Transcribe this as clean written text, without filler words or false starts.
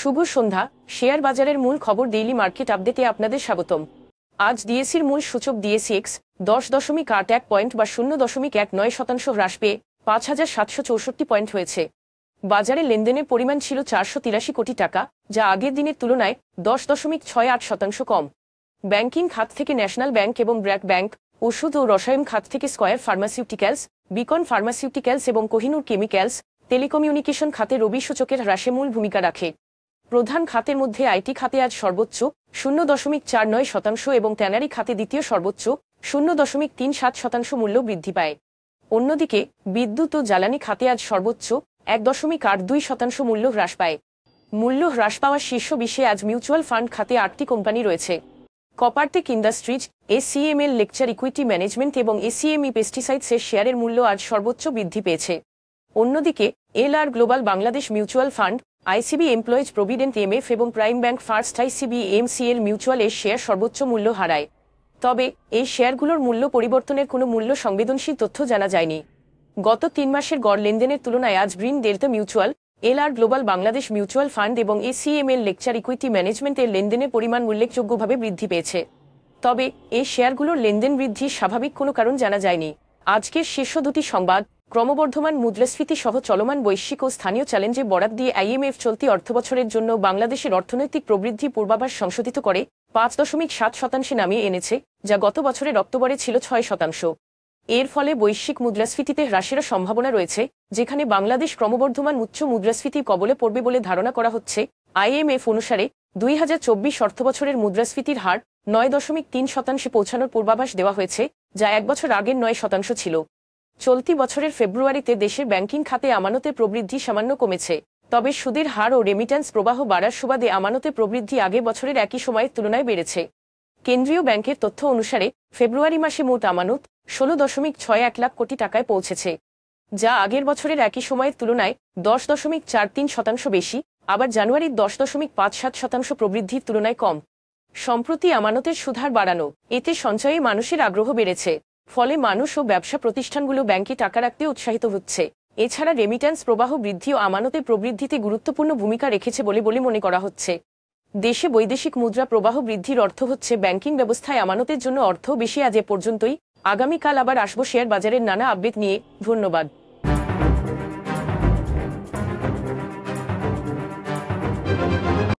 শুভ সন্ধ্যা। Share বাজারের মূল খবর ডেইলি মার্কেট আপডেটে আপনাদের স্বাগতম। আজ ডিএসইর মূল সূচক ডিএসইএক্স 10.81 পয়েন্ট বা 0.19% হ্রাস পেয়ে 5,764 পয়েন্ট হয়েছে। বাজারে লেনদেনের পরিমাণ ছিল 483 কোটি টাকা, যা আগের দিনের তুলনায় 10.68% কম। ব্যাংকিং খাত থেকে ন্যাশনাল ব্যাংক এবং ব্র্যাক ব্যাংক, ওষুধ ও রসায়ন খাত থেকে স্কয়ার ফার্মাসিউটিক্যালস, বিকন ফার্মাসিউটিক্যালস এবং কোহিনুর কেমিক্যালস, টেলিকমিউনিকেশন খাতে রবি সূচকের হ্রাসে মূল ভূমিকা রাখে। প্রধান খাতের মধ্যে আইটি খাতে আজ সর্বোচ্চ 0.49% এবং ট্যানারি খাতে দ্বিতীয় সর্বোচ্চ 0.37% মূল্য বৃদ্ধি পায়। অন্যদিকে বিদ্যুৎ ও জ্বালানি খাতে আজ সর্বোচ্চ 1.82% মূল্য হ্রাস পায়। মূল্য হ্রাস পাওয়া শীর্ষ 20-এ আজ মিউচুয়াল ফান্ড খাতে 8টি কোম্পানি রয়েছে। কপারটেক industries, ACML lecture equity management এবং এসিএমই পেস্টিসাইডসের শেয়ারের মূল্য আজ সর্বোচ্চ বৃদ্ধি পেয়েছে। অন্যদিকে LR global Bangladesh mutual fund, ICB employees provident MF এবং prime bank first ICB MCL mutual এর শেয়ার সর্বোচ্চ মূল্য হারায়। তবে এই শেয়ারগুলোর মূল্য পরিবর্তনের কোনো মূল্য সংবেদনশীল তথ্য জানা যায়নি। গত 3 মাসের গড় লেনদেনের তুলনায় আজ green delta mutual, LR global Bangladesh mutual fund এবং এসিএমএল লেকচার ইকুইটি ম্যানেজমেন্টের লেনদেনের পরিমাণ উল্লেখযোগ্যভাবে বৃদ্ধি পেয়েছে। তবে এই শেয়ারগুলোর লেনদেন বৃদ্ধির স্বাভাবিক কোনো কারণ জানা যায়নি। আজকের শীর্ষ দুটি সংবাদ: ক্রমবর্ধমান মুদ্রাস্ফীতি সহ চলমান বৈশ্বিক ও স্থানীয় চ্যালেঞ্জে বরাত দিয়ে আইএমএফ চলতি অর্থবছরের জন্য বাংলাদেশের অর্থনৈতিক প্রবৃদ্ধি পূর্বাভাস সংশোধিত করে 5.7% নামিয়ে এনেছে, যা গত বছরের অক্টোবরে ছিল 6%। এর ফলে বৈশ্বিক মুদ্রাস্ফীতিতে হ্রাসের সম্ভাবনা রয়েছে, যেখানে বাংলাদেশ ক্রমবর্ধমান উচ্চ মুদ্রাস্ফীতির কবলে পড়বে বলে ধারণা করা হচ্ছে। আইএমএফ অনুসারে 2024 অর্থবছরের মুদ্রাস্ফীতির হার 9.3% পৌঁছানোর পূর্বাভাস দেওয়া হয়েছে, যা এক বছর আগের 9% ছিল। চলতি বছরের ফেব্রুয়ারিতে দেশের ব্যাংকিং খাতে আমানতের প্রবৃদ্ধি সামান্য কমেছে, তবে সুদের হার ও রেমিট্যান্স প্রবাহ বাড়ার সুবাদে আমানতের প্রবৃদ্ধি আগের বছরের একই সময়ের তুলনায় বেড়েছে। কেন্দ্রীয় ব্যাংকের তথ্য অনুসারে ফেব্রুয়ারি মাসে মোট আমানত 16.61 লাখ কোটি টাকায় পৌঁছেছে, যা আগের বছরের একই সময়ের তুলনায় 10.43% বেশি। আবার জানুয়ারির 10.57% প্রবৃদ্ধির তুলনায় কম। সম্প্রতি আমানতের সুদহার বাড়ানো, এতে সঞ্চয়ে মানুষের আগ্রহ বেড়েছে। ফলে মানুষ ও ব্যবসা প্রতিষ্ঠানগুলো ব্যাংকে টাকা রাখতে উৎসাহিত হচ্ছে। এছাড়া রেমিট্যান্স প্রবাহ বৃদ্ধি ও আমানতের প্রবৃদ্ধিতে গুরুত্বপূর্ণ ভূমিকা রেখেছে বলে মনে করা হচ্ছে। দেশে বৈদেশিক মুদ্রা প্রবাহ বৃদ্ধির অর্থ হচ্ছে ব্যাংকিং ব্যবস্থায় আমানতের জন্য অর্থ বেশি। আজ এ পর্যন্তই। আগামীকাল আবার আসবো শেয়ার বাজারের নানা আপডেট নিয়ে। ধন্যবাদ।